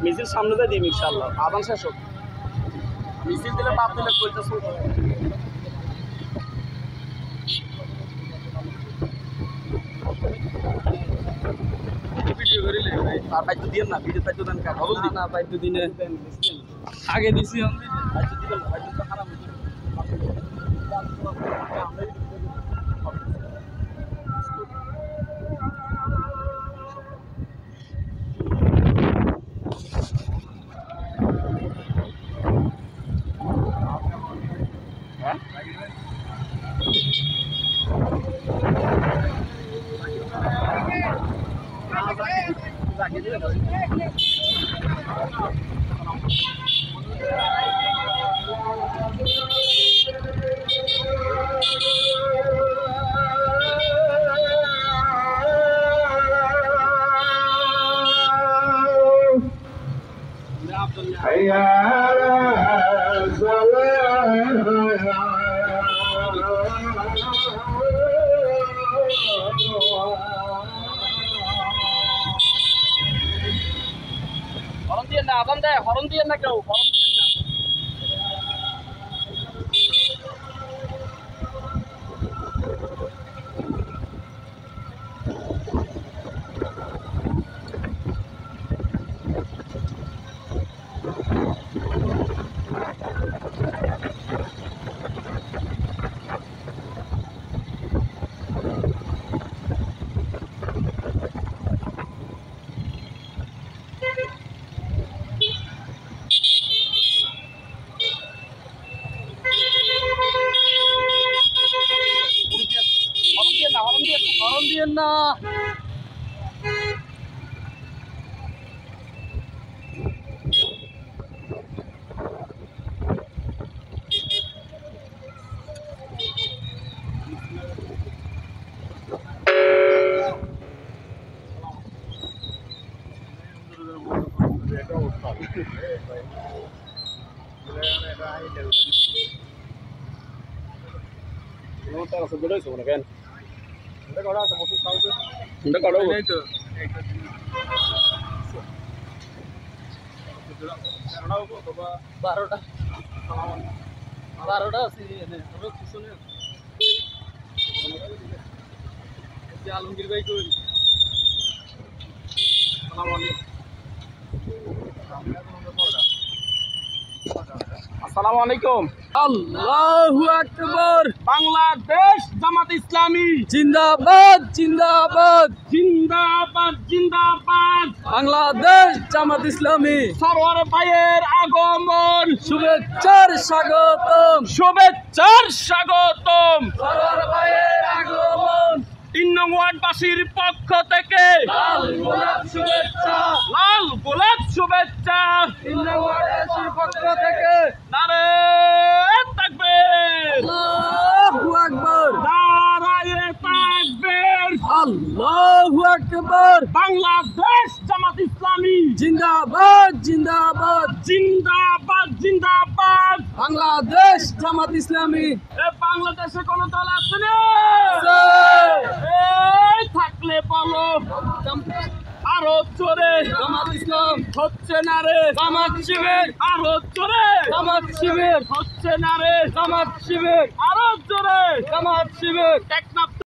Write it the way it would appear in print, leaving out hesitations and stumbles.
মিছিল সামনে দিই ইনশাআল্লাহ আদান শেষ হোক মিছিল দিলে বাপ দিলে কইতেছ ভিডিও করিলে আর বাইতো দিন না ভিডিও বাইতো দেন কা বল দি না বাইতো দিনে আগে দিছি আমি বাইতো দিলাম বাইতো তো খারাপ আদান দেয় হরন দিয়ে না কেউ হরন দিয়ে না না বারোটা আছে আলমগীর ভাই কই আসসালামু আলাইকুম আল্লাহু আকবার বাংলাদেশ জামাত ইসলামী জিন্দাবাদ জিন্দাবাদ জিন্দাবাদ জিন্দাবাদ বাংলাদেশ জামাত ইসলামী সরওয়ার ভাইয়ের আগমন শুভেচ্ছার স্বাগতম শুভেচ্ছার স্বাগতম সরওয়ার ভাইয়ের আগমন 3 নং ওয়ার্ডবাসীর পক্ষ থেকে লাল গোলাপ শুভেচ্ছা লাল গোলাপ শুভেচ্ছা 3 নং ওয়ার্ডবাসীর পক্ষ থেকে নারে তাকবীর আল্লাহু আকবার নারে তাকবীর আল্লাহু আকবার বাংলাদেশ জামাত ইসলামী জিন্দাবাদ জিন্দাবাদ জিন্দাবাদ জিন্দাবাদ বাংলাদেশ জামাত ইসলামী বাংলাদেশে কোন দল আছে না থাকলে বলো আরো জোরে জামাত ইসলাম হচ্ছে না রে জামাত শিবির আরো জোরে জামাত শিবির হচ্ছে না রে জামাত শিবির আরো জোরে জামাত শিবির টেকনাফ